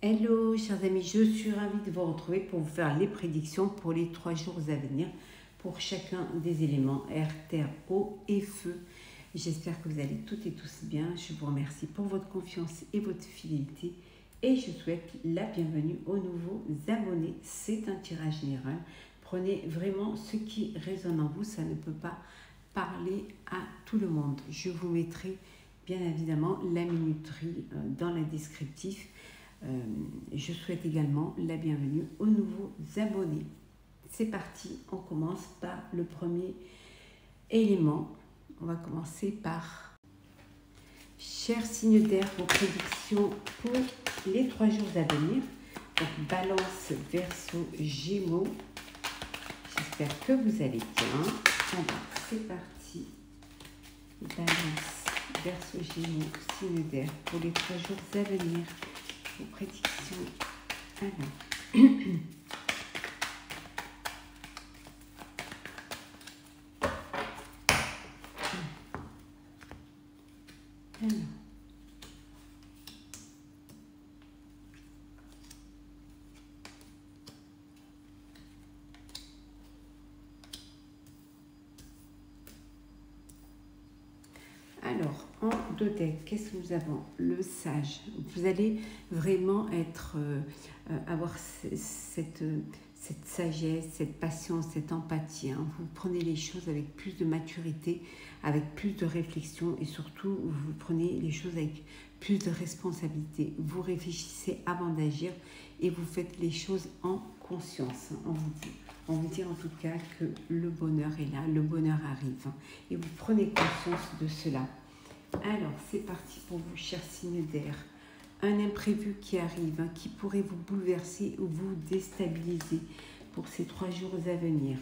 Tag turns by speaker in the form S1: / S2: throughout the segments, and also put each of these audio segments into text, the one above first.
S1: Hello chers amis, je suis ravie de vous retrouver pour vous faire les prédictions pour les 3 jours à venir pour chacun des éléments air, terre, eau et feu. J'espère que vous allez toutes et tous bien. Je vous remercie pour votre confiance et votre fidélité et je souhaite la bienvenue aux nouveaux abonnés. C'est un tirage général. Prenez vraiment ce qui résonne en vous, ça ne peut pas parler à tout le monde. Je vous mettrai bien évidemment la minuterie dans le descriptif. Je souhaite également la bienvenue aux nouveaux abonnés. C'est parti, on commence par le premier élément. On va commencer par chers signes d'air, vos prédictions pour les 3 jours à venir. Donc Balance, Verseau, Gémeaux. J'espère que vous allez bien. Alors, c'est parti. Balance, Verseau, Gémeaux, signes d'air pour les 3 jours à venir. Vos prédictions. Alors. Alors, en 2 decks, qu'est-ce que nous avons? Le sage. Vous allez vraiment avoir cette sagesse, cette patience, cette empathie. Vous prenez les choses avec plus de maturité, avec plus de réflexion et surtout, vous prenez les choses avec plus de responsabilité. Vous réfléchissez avant d'agir et vous faites les choses en conscience. On vous dit en tout cas que le bonheur est là, le bonheur arrive. Et vous prenez conscience de cela. Alors, c'est parti pour vous, chers signes d'air. Un imprévu qui arrive, qui pourrait vous bouleverser ou vous déstabiliser pour ces 3 jours à venir.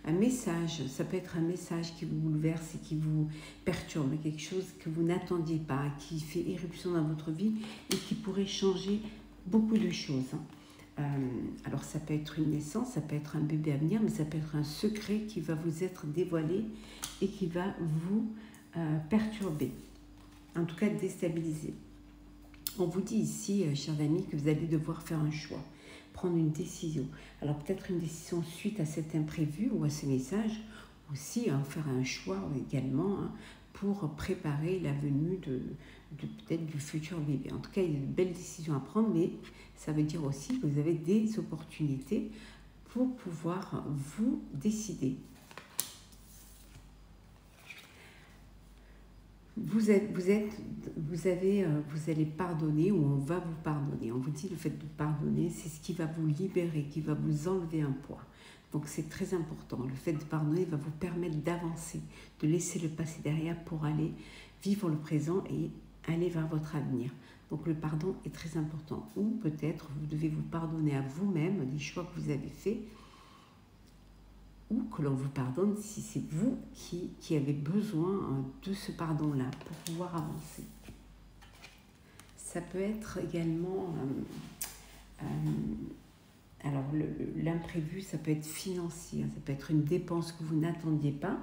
S1: Un message, ça peut être un message qui vous bouleverse et qui vous perturbe, quelque chose que vous n'attendiez pas, qui fait éruption dans votre vie et qui pourrait changer beaucoup de choses. Alors ça peut être une naissance, ça peut être un bébé à venir, mais ça peut être un secret qui va vous être dévoilé et qui va vous perturber, en tout cas déstabiliser. On vous dit ici, chers amis, que vous allez devoir faire un choix, prendre une décision. Alors peut-être une décision suite à cet imprévu ou à ce message, aussi faire un choix également pour préparer la venue de peut-être du futur bébé. En tout cas, il y a de belles décisions à prendre, mais ça veut dire aussi que vous avez des opportunités pour pouvoir vous décider. Vous allez pardonner ou on va vous pardonner. On vous dit le fait de pardonner, c'est ce qui va vous libérer, qui va vous enlever un poids. Donc c'est très important. Le fait de pardonner va vous permettre d'avancer, de laisser le passé derrière pour aller vivre le présent et aller vers votre avenir. Donc le pardon est très important. Ou peut-être vous devez vous pardonner à vous-même des choix que vous avez faits, ou que l'on vous pardonne si c'est vous qui avez besoin de ce pardon-là pour pouvoir avancer. Ça peut être également, alors l'imprévu, ça peut être financier, ça peut être une dépense que vous n'attendiez pas.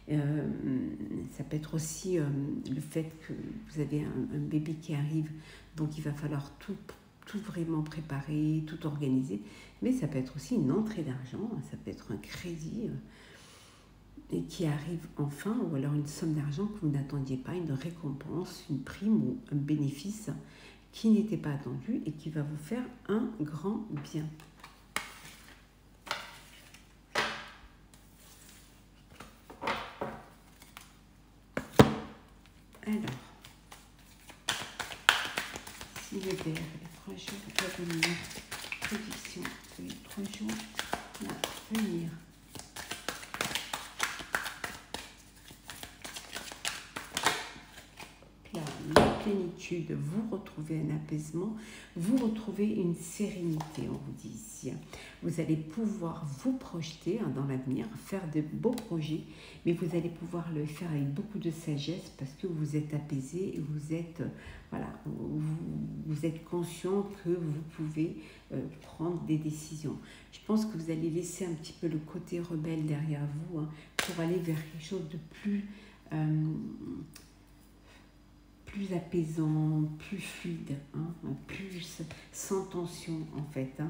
S1: Ça peut être aussi le fait que vous avez un bébé qui arrive, donc il va falloir tout vraiment préparer, tout organiser, mais ça peut être aussi une entrée d'argent, ça peut être un crédit et qui arrive enfin, ou alors une somme d'argent que vous n'attendiez pas, une récompense, une prime ou un bénéfice qui n'était pas attendu et qui va vous faire un grand bien. Alors, si le verre, les 3 jours à venir, prédiction pour les 3 jours à venir. La plénitude, vous retrouvez un apaisement, vous retrouvez une sérénité, on vous dit ici. Vous allez pouvoir vous projeter dans l'avenir, faire de beaux projets, mais vous allez pouvoir le faire avec beaucoup de sagesse parce que vous êtes apaisé et vous êtes, vous êtes conscient que vous pouvez prendre des décisions. Je pense que vous allez laisser un petit peu le côté rebelle derrière vous pour aller vers quelque chose de plus apaisant, plus fluide, plus sans tension en fait, hein,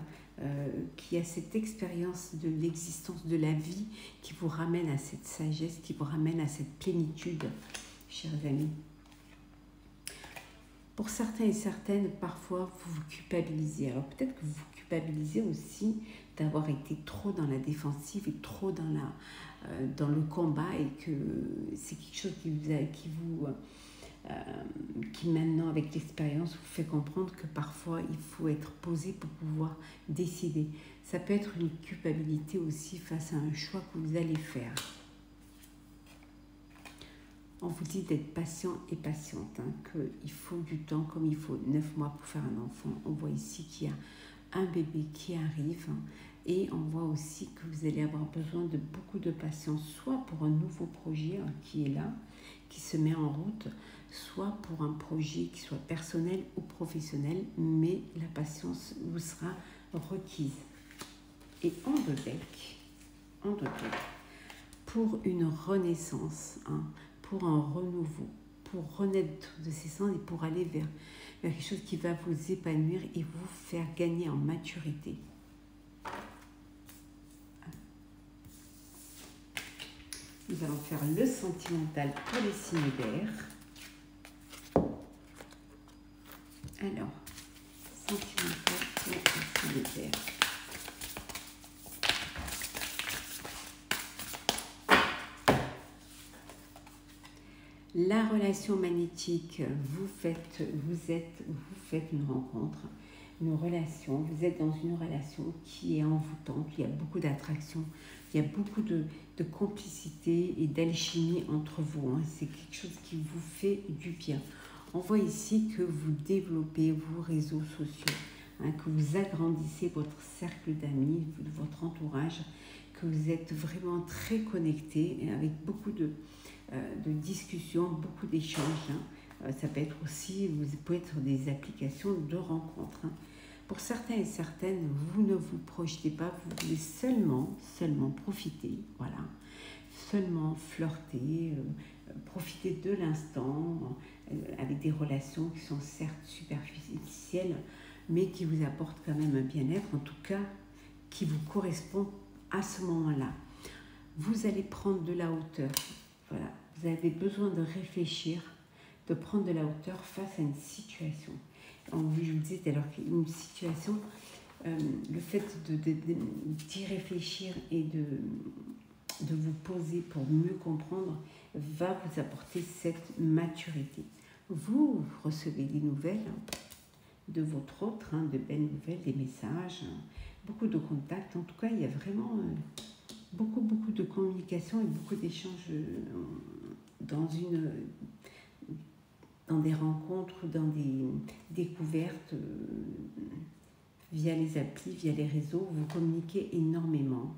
S1: qui a cette expérience de l'existence de la vie qui vous ramène à cette sagesse, qui vous ramène à cette plénitude, chers amis. Pour certains et certaines, parfois, vous vous culpabilisez. Alors peut-être que vous vous culpabilisez aussi d'avoir été trop dans la défensive et trop dans le combat, et que c'est quelque chose qui maintenant, avec l'expérience, vous fait comprendre que parfois, il faut être posé pour pouvoir décider. Ça peut être une culpabilité aussi face à un choix que vous allez faire. On vous dit d'être patient et patiente, hein, qu'il faut du temps, comme il faut 9 mois pour faire un enfant. On voit ici qu'il y a un bébé qui arrive, hein, et on voit aussi que vous allez avoir besoin de beaucoup de patience, soit pour un nouveau projet, hein, qui est là, qui se met en route, soit pour un projet qui soit personnel ou professionnel, mais la patience vous sera requise. Et en deux decks, pour une renaissance, hein, pour un renouveau, pour renaître de ses cendres et pour aller vers quelque chose qui va vous épanouir et vous faire gagner en maturité. Nous allons faire le sentimental pour les signes d'air. Alors, sentimental pour les signes d'air. La relation magnétique, vous faites une rencontre, une relation, vous êtes dans une relation qui est envoûtante, il y a beaucoup d'attraction, il y a beaucoup de complicité et d'alchimie entre vous, hein. C'est quelque chose qui vous fait du bien. On voit ici que vous développez vos réseaux sociaux, hein, que vous agrandissez votre cercle d'amis, votre entourage, que vous êtes vraiment très connecté avec beaucoup de discussions, beaucoup d'échanges, hein. Ça peut être aussi, vous pouvez être des applications de rencontres, hein. Pour certains et certaines, vous ne vous projetez pas, vous voulez seulement profiter, voilà, seulement flirter, profiter de l'instant, avec des relations qui sont certes superficielles, mais qui vous apportent quand même un bien-être, en tout cas, qui vous correspond à ce moment-là. Vous allez prendre de la hauteur, voilà, vous avez besoin de réfléchir, de prendre de la hauteur face à une situation. Je vous disais, alors qu'une situation, le fait d'y réfléchir et de vous poser pour mieux comprendre va vous apporter cette maturité. Vous recevez des nouvelles de votre autre, hein, de belles nouvelles, des messages, beaucoup de contacts. En tout cas, il y a vraiment beaucoup de communication et beaucoup d'échanges dans des rencontres, dans des découvertes, via les applis, via les réseaux. Vous communiquez énormément.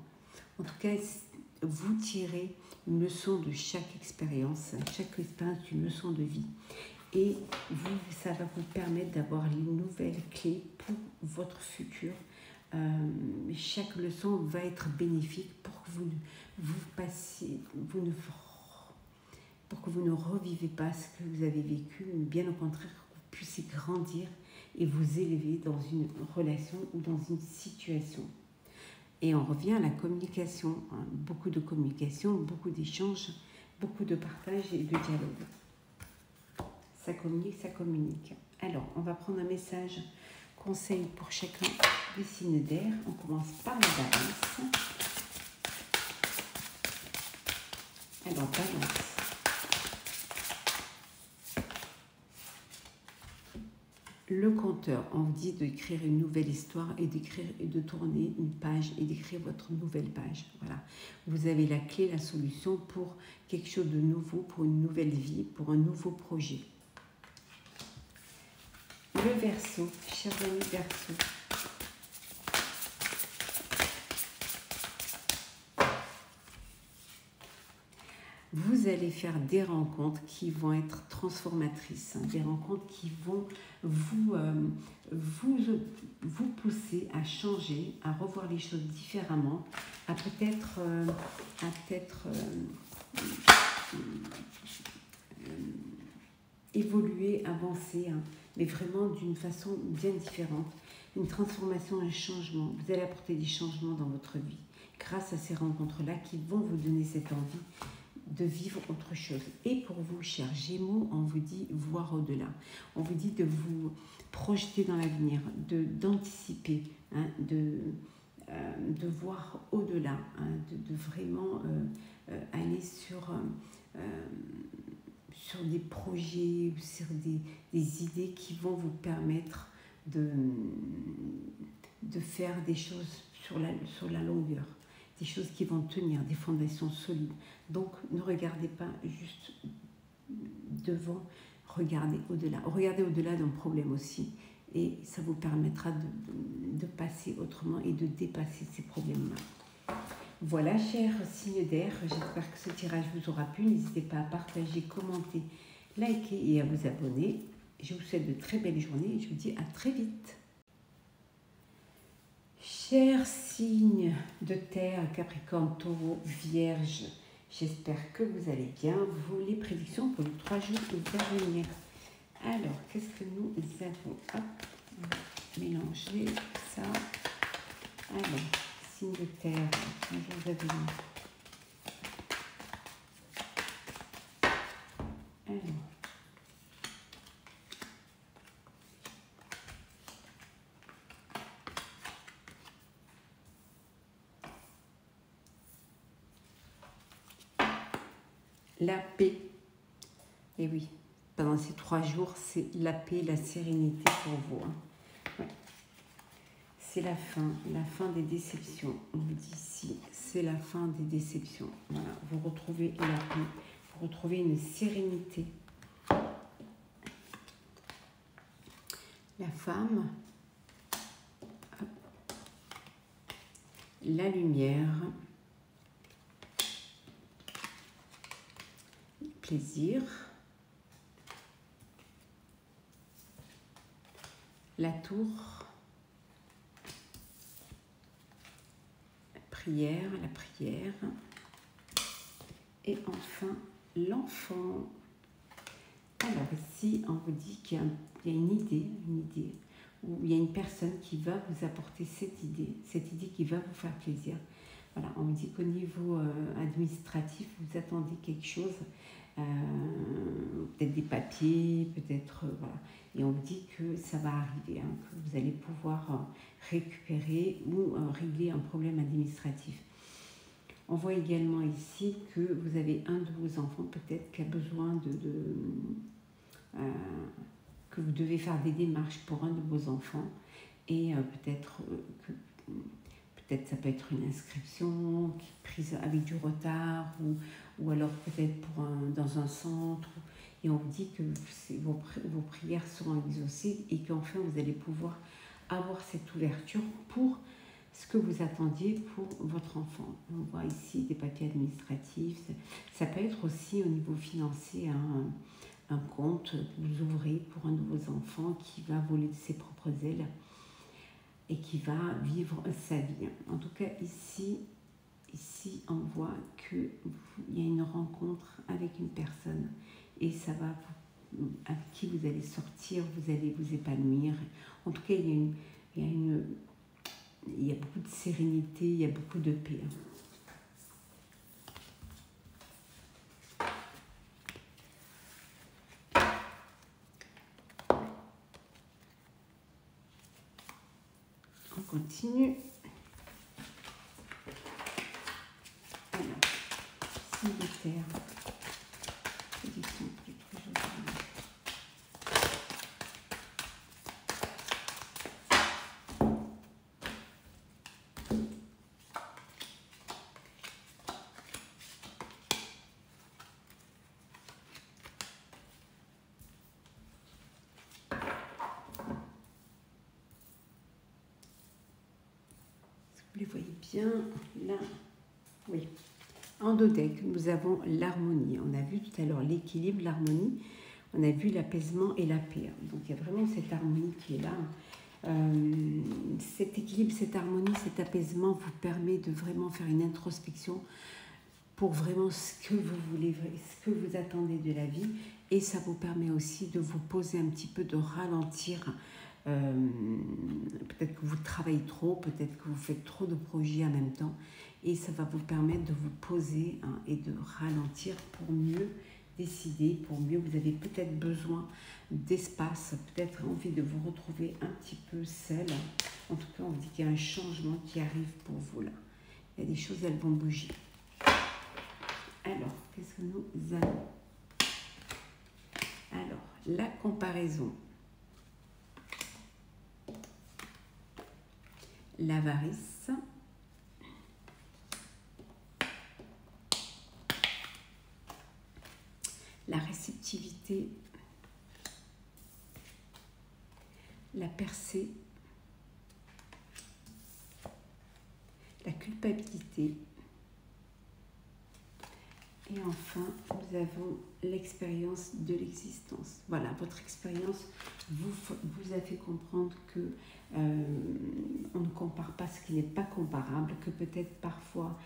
S1: En tout cas, vous tirez une leçon de chaque expérience une leçon de vie. Et ça va vous permettre d'avoir les nouvelles clés pour votre futur. Chaque leçon va être bénéfique pour que vous ne revivez pas ce que vous avez vécu, mais bien au contraire, que vous puissiez grandir et vous élever dans une relation ou dans une situation. Et on revient à la communication, hein. Beaucoup de communication, beaucoup d'échanges, beaucoup de partage et de dialogue. Ça communique. Alors, on va prendre un message conseil pour chacun des signes d'air. On commence par la balance. Alors, balance. Le conteur, on vous dit d'écrire une nouvelle histoire et de tourner une page et d'écrire votre nouvelle page. Voilà. Vous avez la clé, la solution pour quelque chose de nouveau, pour une nouvelle vie, pour un nouveau projet. Le Verseau, chers amis Verseau. Vous allez faire des rencontres qui vont être transformatrices, hein, des rencontres qui vont vous pousser à changer, à revoir les choses différemment, à peut-être évoluer, avancer, hein, mais vraiment d'une façon bien différente. Une transformation, un changement. Vous allez apporter des changements dans votre vie grâce à ces rencontres-là qui vont vous donner cette envie de vivre autre chose. Et pour vous, chers Gémeaux, on vous dit voir au-delà. On vous dit de vous projeter dans l'avenir, d'anticiper, hein, de voir au-delà, hein, de vraiment aller sur des projets, sur des idées qui vont vous permettre de faire des choses sur la longueur, des choses qui vont tenir, des fondations solides. Donc ne regardez pas juste devant, regardez au-delà. Regardez au-delà d'un problème aussi, et ça vous permettra de passer autrement et de dépasser ces problèmes-là. Voilà, chers signes d'air, j'espère que ce tirage vous aura plu. N'hésitez pas à partager, commenter, liker et à vous abonner. Je vous souhaite de très belles journées et je vous dis à très vite. Chers signes de terre, Capricorne, Taureau, Vierge, j'espère que vous allez bien. Les prédictions pour les 3 jours à venir. Alors, qu'est-ce que nous avons? Hop, on va mélanger ça. Alors, signe de terre, 3 jours à venir. Alors, la paix. Et oui, pendant ces 3 jours, c'est la paix, la sérénité pour vous. Hein. Ouais. C'est la fin des déceptions. On vous dit ici, c'est la fin des déceptions. Voilà, vous retrouvez la paix, vous retrouvez une sérénité. La femme, hop, la lumière, plaisir, la tour, la prière, et enfin l'enfant. Alors ici, on vous dit qu'il y a une idée, où il y a une personne qui va vous apporter cette idée qui va vous faire plaisir. Voilà, on vous dit qu'au niveau administratif, vous attendez quelque chose, peut-être des papiers, peut-être, voilà. Et on vous dit que ça va arriver, hein, que vous allez pouvoir récupérer ou régler un problème administratif. On voit également ici que vous avez un de vos enfants peut-être qui a besoin que vous devez faire des démarches pour un de vos enfants, et peut-être ça peut être une inscription prise avec du retard, ou alors peut-être dans un centre, et on vous dit que vos prières seront exaucées et qu'enfin vous allez pouvoir avoir cette ouverture pour ce que vous attendiez pour votre enfant. On voit ici des papiers administratifs. Ça peut être aussi au niveau financier, un compte que vous ouvrez pour un de vos enfants qui va voler de ses propres ailes et qui va vivre sa vie. En tout cas, ici on voit qu'il y a une rencontre avec une personne, et ça va avec qui vous allez sortir, vous allez vous épanouir. En tout cas, il y a beaucoup de sérénité, il y a beaucoup de paix. On continue. Alors, signe de terre. Prédiction pour les 3 jours à venir. Vous les voyez bien là, oui. En dodec, nous avons l'harmonie. On a vu tout à l'heure l'équilibre, l'harmonie. On a vu l'apaisement et la paix. Donc il y a vraiment cette harmonie qui est là. Cet équilibre, cette harmonie, cet apaisement vous permet de vraiment faire une introspection pour vraiment ce que vous voulez, ce que vous attendez de la vie, Et ça vous permet aussi de vous poser un petit peu, de ralentir. Peut-être que vous travaillez trop, peut-être que vous faites trop de projets en même temps. Et ça va vous permettre de vous poser et de ralentir pour mieux décider, pour mieux. Vous avez peut-être besoin d'espace, peut-être envie de vous retrouver un petit peu seul. En tout cas, on vous dit qu'il y a un changement qui arrive pour vous là. Il y a des choses, elles vont bouger. Alors, qu'est-ce que nous avons? Alors, la comparaison, l'avarice, la réceptivité, la percée, la culpabilité. Et enfin, nous avons l'expérience de l'existence. Voilà, votre expérience vous a fait comprendre que on ne compare pas ce qui n'est pas comparable, que peut-être parfois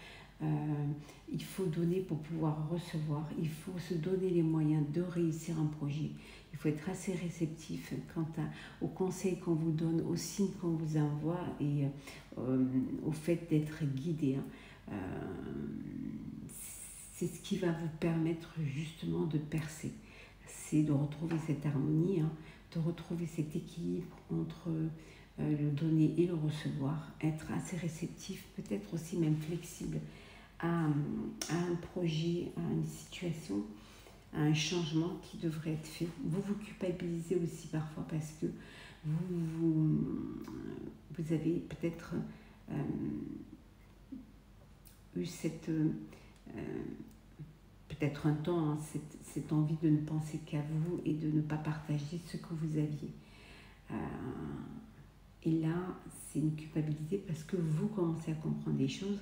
S1: il faut donner pour pouvoir recevoir, il faut se donner les moyens de réussir un projet, il faut être assez réceptif quant aux conseils qu'on vous donne, aux signes qu'on vous envoie et au fait d'être guidé. C'est ce qui va vous permettre justement de percer. C'est de retrouver cette harmonie, de retrouver cet équilibre entre le donner et le recevoir, être assez réceptif, peut-être aussi même flexible à un projet, à une situation, à un changement qui devrait être fait. Vous vous culpabilisez aussi parfois parce que vous avez peut-être eu cette... peut-être un temps, cette envie de ne penser qu'à vous et de ne pas partager ce que vous aviez. Et là, c'est une culpabilité parce que vous commencez à comprendre des choses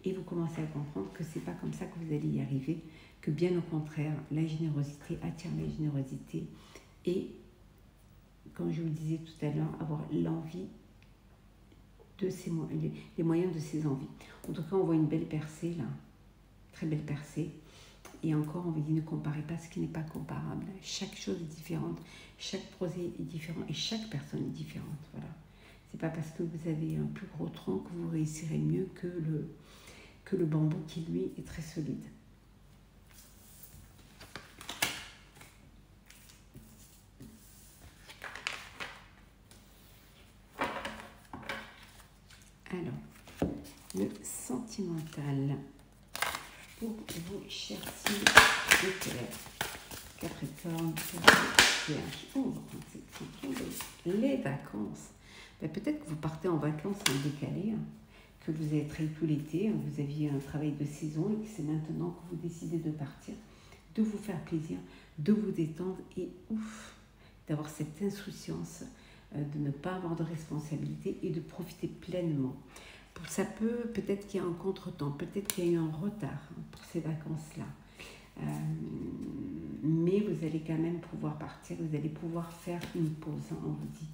S1: et vous commencez à comprendre que c'est pas comme ça que vous allez y arriver, que bien au contraire, la générosité attire la générosité et, comme je vous le disais tout à l'heure, avoir l'envie de les moyens de ces envies. En tout cas, on voit une belle percée là, très belle percée. Et encore, on vous dit ne comparez pas ce qui n'est pas comparable. Chaque chose est différente, chaque projet est différent et chaque personne est différente. Voilà. C'est pas parce que vous avez un plus gros tronc que vous réussirez mieux que le bambou qui, lui, est très solide. Alors, le sentimental pour vous, chers signes de terre. Capricorne, les vacances. Ben, peut-être que vous partez en vacances en décalé, que vous avez travaillé tout l'été, vous aviez un travail de saison et que c'est maintenant que vous décidez de partir, de vous faire plaisir, de vous détendre et d'avoir cette insouciance, de ne pas avoir de responsabilité et de profiter pleinement. Ça peut-être qu'il y a un contretemps, peut-être qu'il y a eu un retard pour ces vacances-là. Mais vous allez quand même pouvoir partir, vous allez pouvoir faire une pause, on vous dit,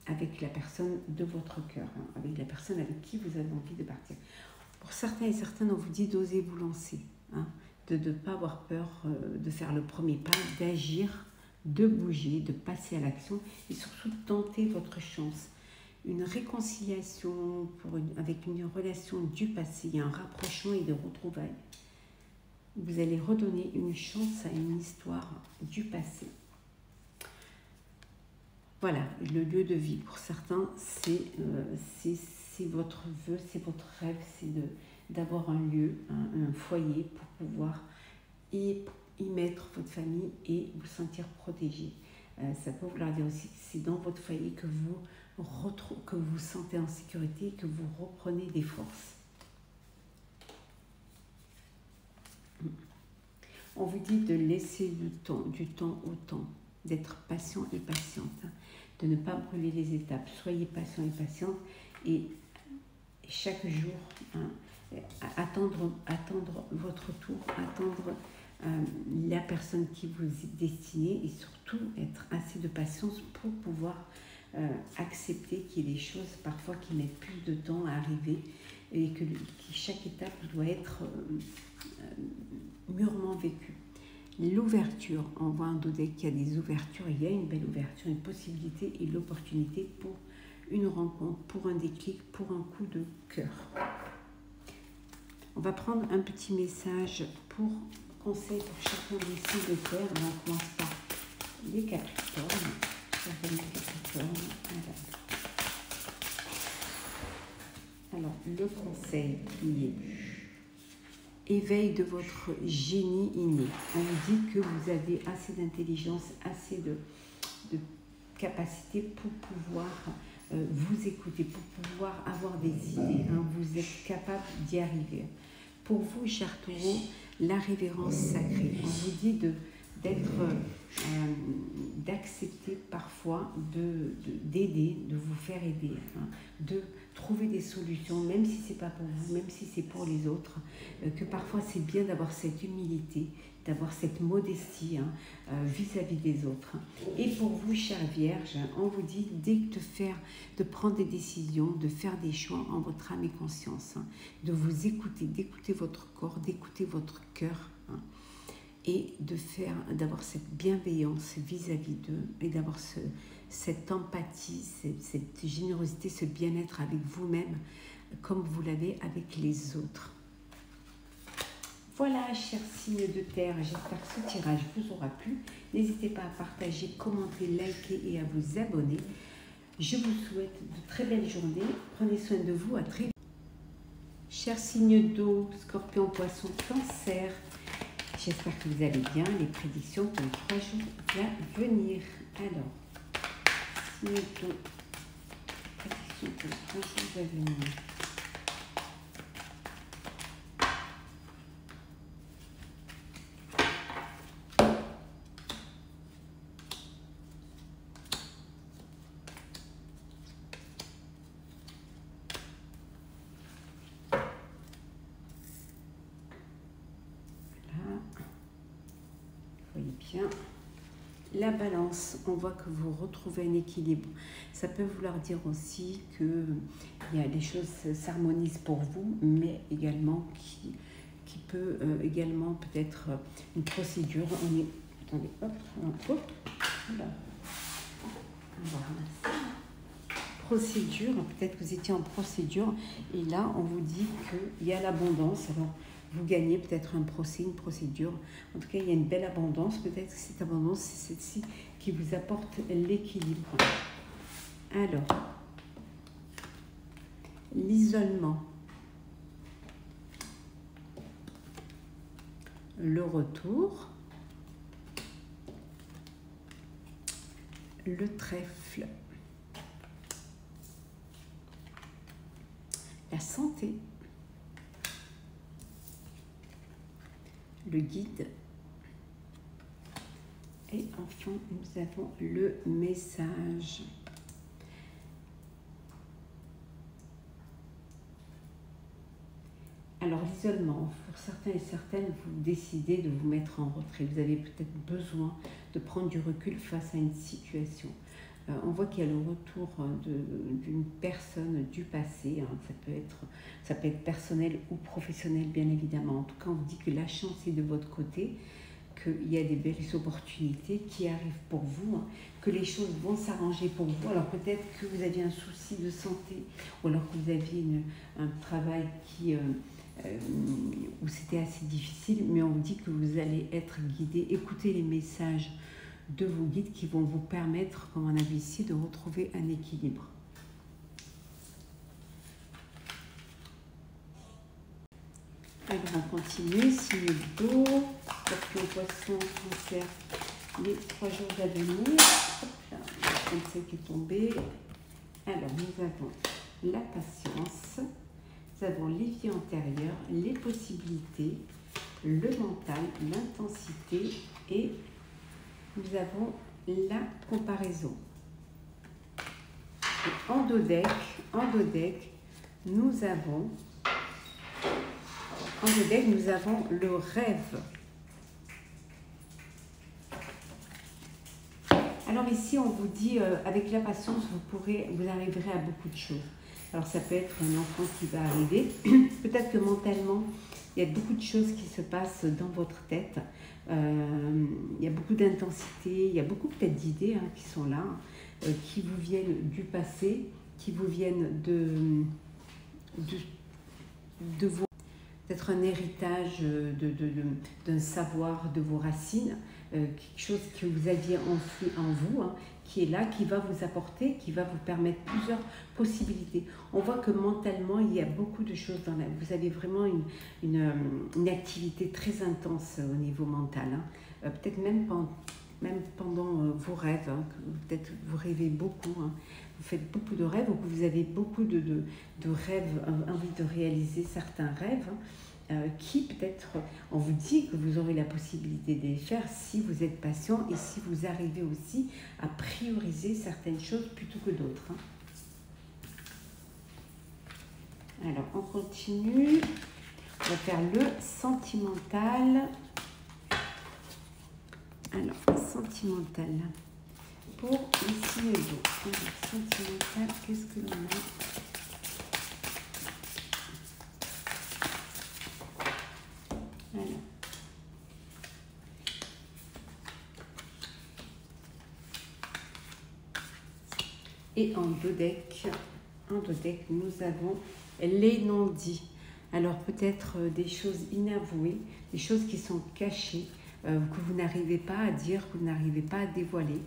S1: avec la personne de votre cœur, avec la personne avec qui vous avez envie de partir. Pour certains et certaines, on vous dit d'oser vous lancer, de ne pas avoir peur de faire le premier pas, d'agir, de bouger, de passer à l'action et surtout de tenter votre chance. Une réconciliation avec une relation du passé, il y a un rapprochement et des retrouvailles. Vous allez redonner une chance à une histoire du passé. Voilà, le lieu de vie. Pour certains, c'est votre vœu, c'est votre rêve, c'est d'avoir un lieu, un foyer pour pouvoir y mettre votre famille et vous sentir protégé. Ça peut vouloir dire aussi que c'est dans votre foyer que vous vous sentez en sécurité et que vous reprenez des forces. On vous dit de laisser du temps au temps, d'être patient et patiente, de ne pas brûler les étapes. Soyez patient et patiente et chaque jour, attendre votre tour, attendre la personne qui vous est destinée et surtout être assez de patience pour pouvoir accepter qu'il y ait des choses parfois qui mettent plus de temps à arriver et que chaque étape doit être mûrement vécue. l'ouverture. On voit un dodec qui a des ouvertures, il y a une belle ouverture, une possibilité et l'opportunité pour une rencontre, pour un déclic, pour un coup de cœur. On va prendre un petit message pour conseil pour chacun des signes de terre. On commence par les Capricornes. Les Capricornes. Alors, le conseil qui est éveil de votre génie inné. On vous dit que vous avez assez d'intelligence, assez de capacité pour pouvoir vous écouter, pour pouvoir avoir des idées. Hein. Vous êtes capable d'y arriver. Pour vous, cher Taureau, la révérence sacrée. On vous dit d'accepter parfois d'aider, de vous faire aider, hein, de trouver des solutions, même si c'est pas pour vous, même si c'est pour les autres, que parfois c'est bien d'avoir cette humilité, d'avoir cette modestie vis-à-vis des autres. Et pour vous, chère Vierge, on vous dit de prendre des décisions, de faire des choix en votre âme et conscience, hein, de vous écouter, d'écouter votre corps, d'écouter votre cœur, hein, et d'avoir cette bienveillance vis-à-vis d'eux et d'avoir cette empathie, cette générosité, ce bien-être avec vous-même comme vous l'avez avec les autres. Voilà, chers signes de terre, j'espère que ce tirage vous aura plu. N'hésitez pas à partager, commenter, liker et à vous abonner. Je vous souhaite de très belles journées. Prenez soin de vous, à très vite. Chers signes d'eau, Scorpion, Poisson, Cancer, j'espère que vous allez bien. Les prédictions pour les 3 jours à venir. Alors, signes d'eau, prédictions pour les 3 jours à venir. Bien. La balance, on voit que vous retrouvez un équilibre. Ça peut vouloir dire aussi que les choses s'harmonisent pour vous, mais également qui peut également peut-être une procédure. On est, attendez, hop, voilà. On va ramasser. Procédure, peut-être que vous étiez en procédure, et là on vous dit qu'il y a l'abondance. Alors, vous gagnez peut-être un procès, une procédure. En tout cas, il y a une belle abondance. Peut-être que cette abondance, c'est celle-ci qui vous apporte l'équilibre. Alors, l'isolement, le retour, le trèfle, la santé, le guide et enfin nous avons le message. Alors l'isolement, pour certains et certaines, vous décidez de vous mettre en retrait. Vous avez peut-être besoin de prendre du recul face à une situation. On voit qu'il y a le retour d'une personne du passé, hein. Ça peut être personnel ou professionnel, bien évidemment. En tout cas, on vous dit que la chance est de votre côté, qu'il y a des belles opportunités qui arrivent pour vous, hein, que les choses vont s'arranger pour vous. Alors peut-être que vous aviez un souci de santé, ou alors que vous aviez un travail où c'était assez difficile, mais on vous dit que vous allez être guidé. Écoutez les messages de vos guides qui vont vous permettre, comme on a vu ici, de retrouver un équilibre. Alors on continue, signe d'eau, Scorpion, Poisson, Cancer, les 3 jours à venir. Hop là, le 35 est tombé. Alors nous avons la patience, nous avons les vies antérieures, les possibilités, le mental, l'intensité et nous avons la comparaison. Et en dos deck, nous avons le rêve. Alors ici, on vous dit, avec la patience, vous arriverez à beaucoup de choses. Alors ça peut être un enfant qui va arriver. Peut-être que mentalement, il y a beaucoup de choses qui se passent dans votre tête. Il y a beaucoup d'intensité, il y a beaucoup peut-être d'idées qui sont là, qui vous viennent du passé, qui vous viennent de vos... Peut-être un héritage d'un savoir, de vos racines, quelque chose que vous aviez enfoui en vous, qui est là, qui va vous apporter, qui va vous permettre plusieurs possibilités. On voit que mentalement, il y a beaucoup de choses dans la vie. Vous avez vraiment une activité très intense au niveau mental. Peut-être même pendant vos rêves, peut-être vous rêvez beaucoup, vous faites beaucoup de rêves, ou que vous avez beaucoup de rêves, envie de réaliser certains rêves, qui peut-être, on vous dit que vous aurez la possibilité de les faire si vous êtes patient et si vous arrivez aussi à prioriser certaines choses plutôt que d'autres. Alors, on continue. On va faire le sentimental. Alors, sentimental. Pour les signes d'eau. Alors, sentimental, qu'est-ce que l'on a ? Alors. Et en deux decks, nous avons les non-dits. Alors peut-être des choses inavouées, des choses qui sont cachées, que vous n'arrivez pas à dire, que vous n'arrivez pas à dévoiler.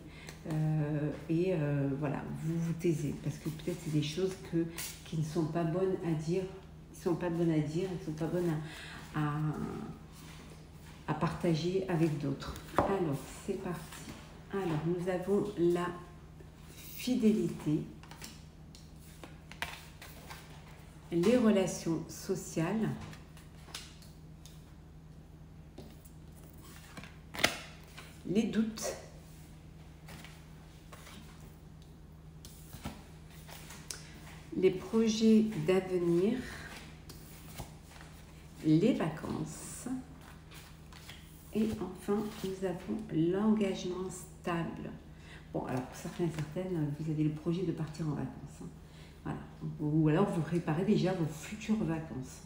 S1: Voilà, vous vous taisez, parce que peut-être c'est des choses qui ne sont pas bonnes à dire, qui ne sont pas bonnes à partager avec d'autres. Alors, c'est parti. Alors, nous avons la fidélité, les relations sociales, les doutes, les projets d'avenir, les vacances et enfin nous avons l'engagement stable. Bon, alors pour certains et certaines, vous avez le projet de partir en vacances. Voilà. Ou alors vous préparez déjà vos futures vacances.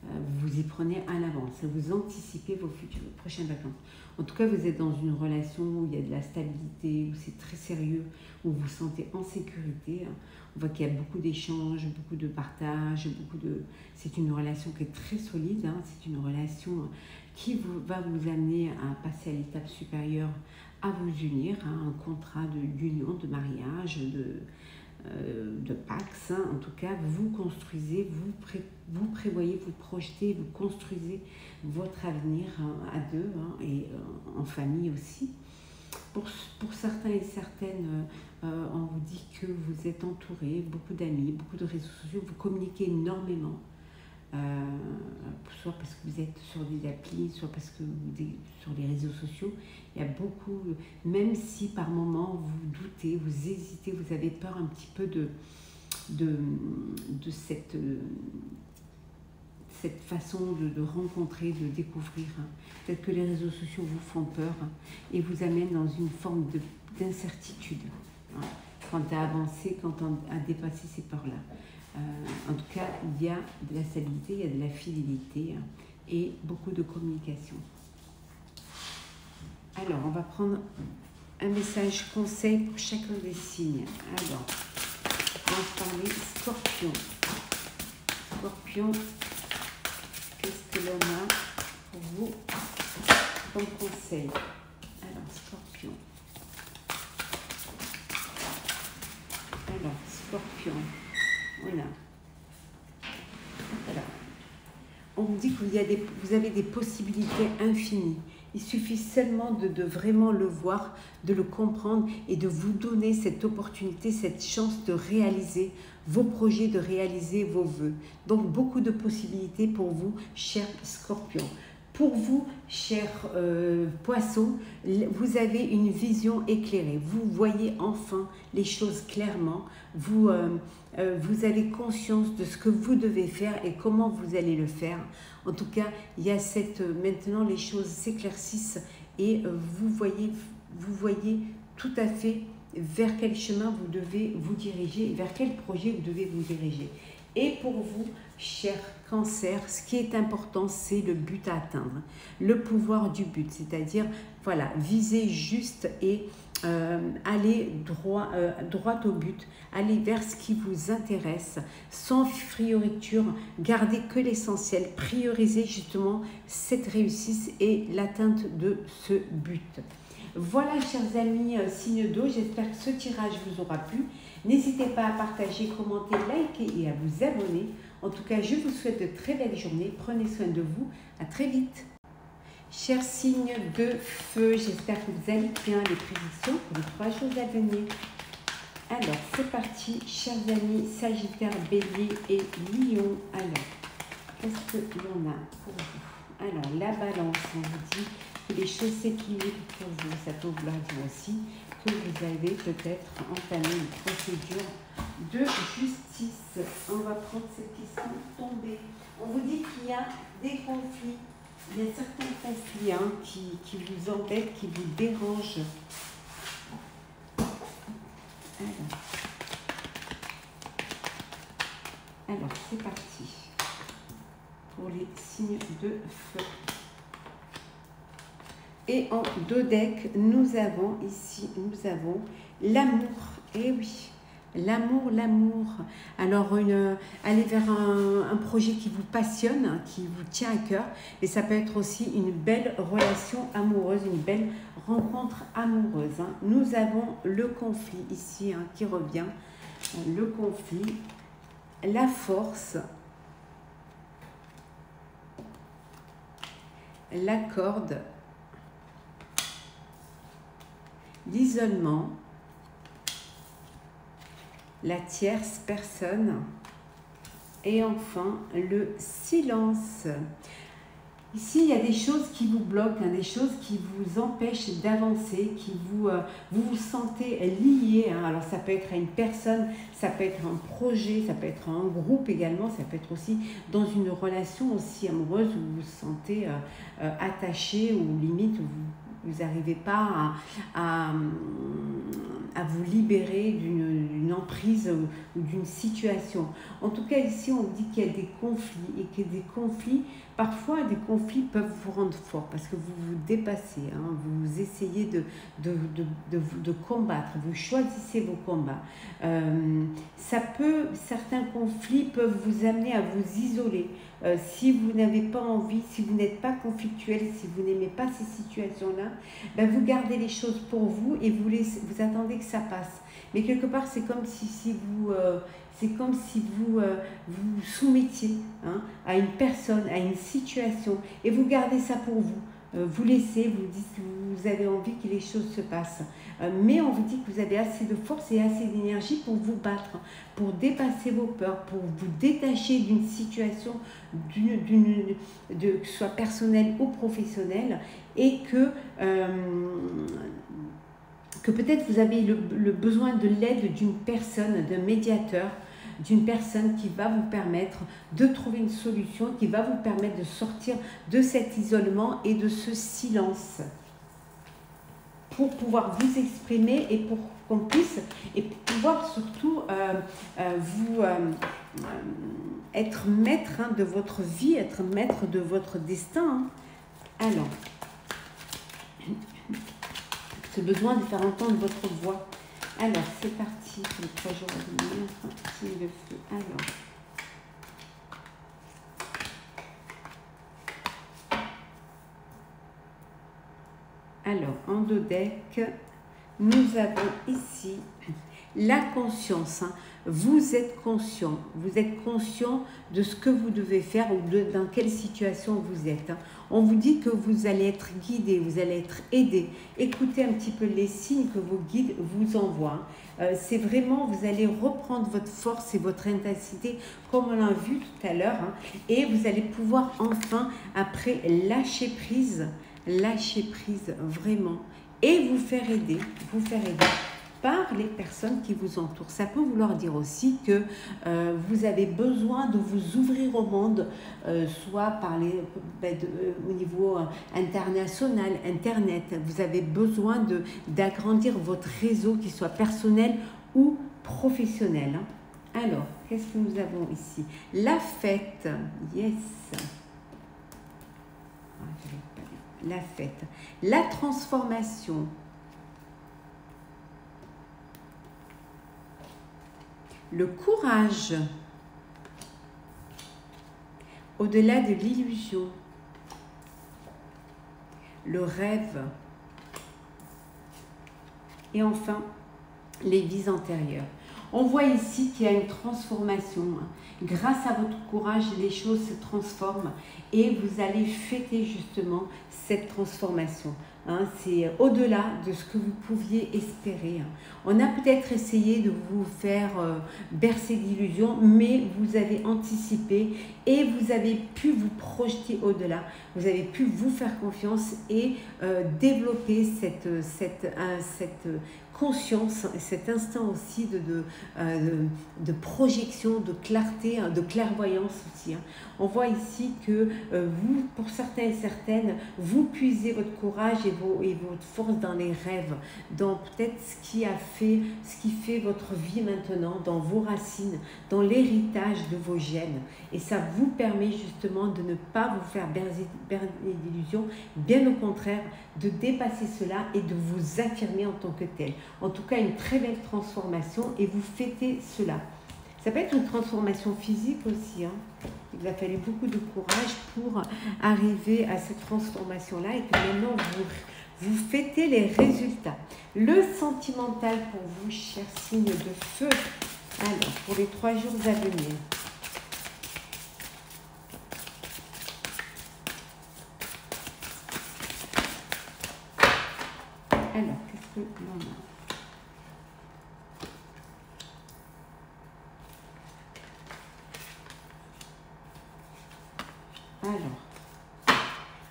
S1: Vous vous y prenez à l'avance, vous anticipez vos prochaines vacances. En tout cas, vous êtes dans une relation où il y a de la stabilité, où c'est très sérieux, où vous vous sentez en sécurité. On voit qu'il y a beaucoup d'échanges, beaucoup de partage, c'est une relation qui est très solide, c'est une relation qui va vous amener à passer à l'étape supérieure, à vous unir, un contrat d'union, de mariage, de Pax, en tout cas, vous construisez, vous prévoyez, vous projetez, vous construisez votre avenir à deux et en famille aussi. Pour certains et certaines, on vous dit que vous êtes entouré, beaucoup d'amis, beaucoup de réseaux sociaux, vous communiquez énormément, soit parce que vous êtes sur des applis, soit parce que vous êtes sur les réseaux sociaux. Il y a beaucoup, même si par moments vous doutez, vous hésitez, vous avez peur un petit peu de cette façon de rencontrer, de découvrir. Peut-être que les réseaux sociaux vous font peur et vous amènent dans une forme d'incertitude quant à avancer, quant à dépasser ces peurs-là. En tout cas, il y a de la stabilité, il y a de la fidélité et beaucoup de communication. Alors, on va prendre un message conseil pour chacun des signes. Alors, on va parler Scorpion. Scorpion, qu'est-ce que l'on a pour vous comme conseil? Alors, Scorpion. Alors, Scorpion. Voilà. Voilà. On vous dit que vous avez des possibilités infinies. Il suffit seulement de vraiment le voir, de le comprendre et de vous donner cette opportunité, cette chance de réaliser vos projets, de réaliser vos vœux. Donc, beaucoup de possibilités pour vous, chers Scorpions. Pour vous, chers Poissons, vous avez une vision éclairée. Vous voyez enfin les choses clairement. Vous avez conscience de ce que vous devez faire et comment vous allez le faire. En tout cas, il y a maintenant les choses s'éclaircissent et vous voyez tout à fait vers quel chemin vous devez vous diriger, vers quel projet vous devez vous diriger. Et pour vous, cher Cancer, ce qui est important, c'est le but à atteindre, le pouvoir du but, c'est-à-dire, voilà, viser juste et aller droit au but, aller vers ce qui vous intéresse, sans fioriture, garder que l'essentiel, prioriser justement cette réussite et l'atteinte de ce but. Voilà, chers amis, signe d'eau, j'espère que ce tirage vous aura plu. N'hésitez pas à partager, commenter, liker et à vous abonner. En tout cas, je vous souhaite de très belles journées. Prenez soin de vous. À très vite. Chers signes de feu, j'espère que vous allez bien. Les prédictions pour les 3 jours à venir. Alors, c'est parti, chers amis, Sagittaire, Bélier et Lion. Alors, qu'est-ce que l'on a pour vous? Alors, la Balance, on vous dit que les choses s'équilibrent pour vous. Ça peut vouloir dire aussi que vous avez peut-être entamé une procédure de justice. On va prendre celles qui sont tombées. On vous dit qu'il y a des conflits. Il y a certains conflits qui vous embêtent, qui vous dérangent. Alors c'est parti pour les signes de feu. Et en 2 decks, nous avons ici, l'amour. Eh oui, l'amour. Alors, aller vers un projet qui vous passionne, qui vous tient à cœur. Et ça peut être aussi une belle relation amoureuse, une belle rencontre amoureuse. Nous avons le conflit ici qui revient. Le conflit, la force, la corde, l'isolement, la tierce personne et enfin le silence. Ici, il y a des choses qui vous bloquent, des choses qui vous empêchent d'avancer, qui vous vous sentez lié. Alors, ça peut être à une personne, ça peut être un projet, ça peut être un groupe également, ça peut être aussi dans une relation aussi amoureuse où vous vous sentez attaché ou limite vous n'arrivez pas à vous libérer d'une emprise ou d'une situation. En tout cas, ici, on vous dit qu'il y a des conflits et que des conflits, parfois, des conflits peuvent vous rendre fort parce que vous vous dépassez, vous essayez de combattre, vous choisissez vos combats. Certains conflits peuvent vous amener à vous isoler. Si vous n'avez pas envie, si vous n'êtes pas conflictuel, si vous n'aimez pas ces situations-là, vous gardez les choses pour vous et vous attendez que ça passe. Mais quelque part, c'est comme si vous vous soumettiez à une personne, à une situation, et vous gardez ça pour vous. Vous laissez, vous dites que vous avez envie que les choses se passent. Mais on vous dit que vous avez assez de force et assez d'énergie pour vous battre, pour dépasser vos peurs, pour vous détacher d'une situation, que ce soit personnelle ou professionnelle, et que peut-être vous avez le besoin de l'aide d'une personne, d'un médiateur, d'une personne qui va vous permettre de trouver une solution, qui va vous permettre de sortir de cet isolement et de ce silence pour pouvoir vous exprimer et pour qu'on puisse, et pour pouvoir surtout être maître de votre vie, être maître de votre destin. Alors, ce besoin de faire entendre votre voix. Alors, c'est parti pour les 3 jours à venir. Signe de feu. Alors, en 2 decks, nous avons ici la conscience. Vous êtes conscient de ce que vous devez faire ou dans quelle situation vous êtes. On vous dit que vous allez être guidé, vous allez être aidé. Écoutez un petit peu les signes que vos guides vous envoient. C'est vraiment, vous allez reprendre votre force et votre intensité comme on l'a vu tout à l'heure. Et vous allez pouvoir enfin, après, lâcher prise vraiment. Et vous faire aider, par les personnes qui vous entourent. Ça peut vouloir dire aussi que vous avez besoin de vous ouvrir au monde, soit par au niveau international, Internet. Vous avez besoin d'agrandir votre réseau, qu'il soit personnel ou professionnel. Alors, qu'est-ce que nous avons ici? La fête, yes. La fête, la transformation, le courage, au-delà de l'illusion, le rêve, et enfin, les vies antérieures. On voit ici qu'il y a une transformation. Grâce à votre courage, les choses se transforment et vous allez fêter justement cette transformation. C'est au-delà de ce que vous pouviez espérer. On a peut-être essayé de vous faire bercer d'illusions, mais vous avez anticipé et vous avez pu vous projeter au-delà. Vous avez pu vous faire confiance et développer cette conscience, cet instinct aussi de projection, de clarté, de clairvoyance aussi. On voit ici que vous, pour certains et certaines, vous puisez votre courage et votre force dans les rêves, dans peut-être ce qui fait votre vie maintenant, dans vos racines, dans l'héritage de vos gènes. Et ça vous permet justement de ne pas vous faire bercer d'illusions, bien au contraire, de dépasser cela et de vous affirmer en tant que tel. En tout cas, une très belle transformation et vous fêtez cela. Ça peut être une transformation physique aussi. Il a fallu beaucoup de courage pour arriver à cette transformation-là et que maintenant vous fêtez les résultats. Le sentimental pour vous, chers signes de feu. Alors, pour les 3 jours à venir. Alors, qu'est-ce que l'on a? Alors,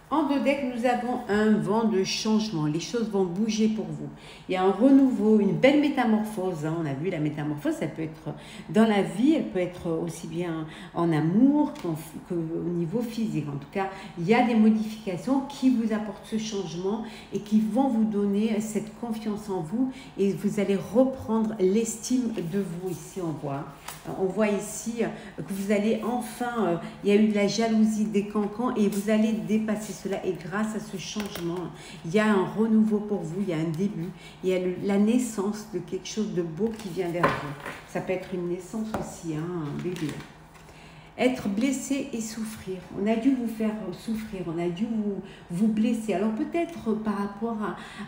S1: en deux decks, nous avons un vent de changement. Les choses vont bouger pour vous. Il y a un renouveau, une belle métamorphose. On a vu la métamorphose, ça peut être dans la vie, elle peut être aussi bien en amour qu'au niveau physique. En tout cas, il y a des modifications qui vous apportent ce changement et qui vont vous donner cette confiance en vous et vous allez reprendre l'estime de vous ici, on voit. On voit ici que vous allez enfin, il y a eu de la jalousie, des cancans et vous allez dépasser cela et grâce à ce changement, il y a un renouveau pour vous, il y a un début, il y a la naissance de quelque chose de beau qui vient vers vous. Ça peut être une naissance aussi, un bébé. Être blessé et souffrir. On a dû vous faire souffrir, on a dû vous blesser. Alors peut-être par rapport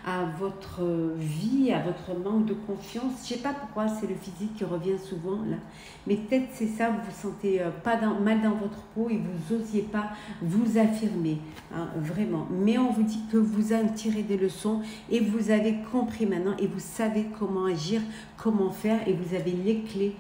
S1: à votre vie, à votre manque de confiance, je ne sais pas pourquoi c'est le physique qui revient souvent là, mais peut-être c'est ça, vous vous sentez mal dans votre peau et vous n'osiez pas vous affirmer, vraiment. Mais on vous dit que vous en tirez des leçons et vous avez compris maintenant et vous savez comment agir, comment faire et vous avez les clés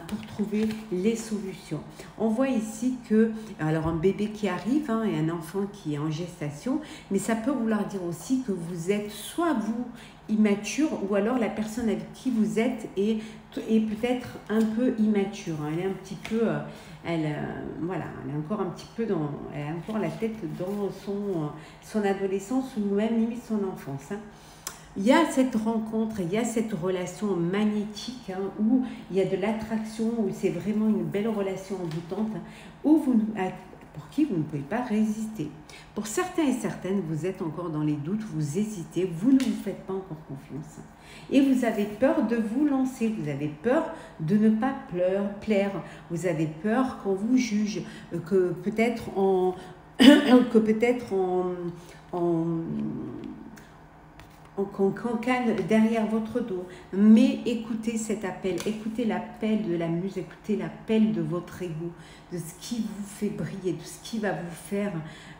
S1: pour trouver les solutions. On voit ici que, alors un bébé qui arrive et un enfant qui est en gestation, mais ça peut vouloir dire aussi que vous êtes soit vous immature ou alors la personne avec qui vous êtes est peut-être un peu immature. Elle est un petit peu, voilà, elle est encore un petit peu elle a encore la tête dans son adolescence ou même limite son enfance. Il y a cette rencontre, il y a cette relation magnétique où il y a de l'attraction, où c'est vraiment une belle relation envoûtante, pour qui vous ne pouvez pas résister. Pour certains et certaines, vous êtes encore dans les doutes, vous hésitez, vous ne vous faites pas encore confiance. Et vous avez peur de vous lancer, vous avez peur de ne pas plaire, vous avez peur qu'on vous juge, que peut-être qu'on cancane derrière votre dos, mais écoutez cet appel, écoutez l'appel de la muse, écoutez l'appel de votre ego, de ce qui vous fait briller, de ce qui va vous faire,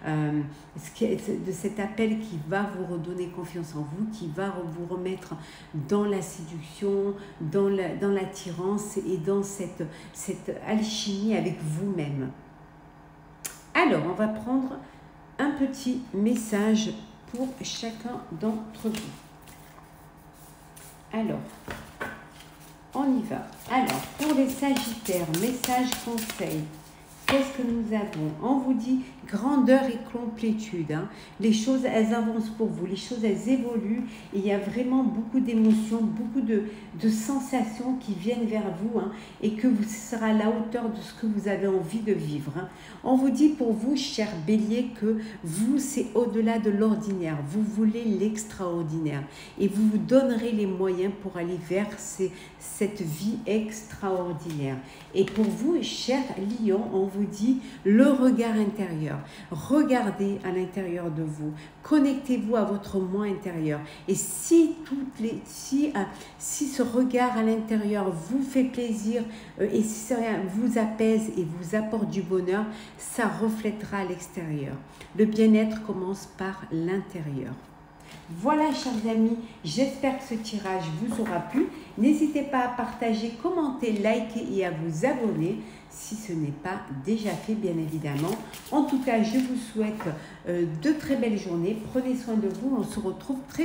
S1: de cet appel qui va vous redonner confiance en vous, qui va vous remettre dans la séduction, dans l'attirance et dans cette alchimie avec vous-même. Alors, on va prendre un petit message pour chacun d'entre vous. Alors, on y va. Alors, pour les Sagittaires, message conseil. Qu'est-ce que nous avons? On vous dit grandeur et complétude. Hein. Les choses, elles avancent pour vous. Les choses, elles évoluent. Et il y a vraiment beaucoup d'émotions, beaucoup de sensations qui viennent vers vous. Hein, et que vous serez à la hauteur de ce que vous avez envie de vivre. Hein. On vous dit pour vous, cher Bélier, que vous, c'est au-delà de l'ordinaire. Vous voulez l'extraordinaire. Et vous vous donnerez les moyens pour aller vers cette vie extraordinaire. Et pour vous, cher Lion, on vous dit le regard intérieur. Regardez à l'intérieur de vous. Connectez-vous à votre moi intérieur. Et si ce regard à l'intérieur vous fait plaisir et si ça vous apaise et vous apporte du bonheur, ça reflètera à l'extérieur. Le bien-être commence par l'intérieur. Voilà, chers amis, j'espère que ce tirage vous aura plu. N'hésitez pas à partager, commenter, liker et à vous abonner si ce n'est pas déjà fait, bien évidemment. En tout cas, je vous souhaite de très belles journées. Prenez soin de vous. On se retrouve très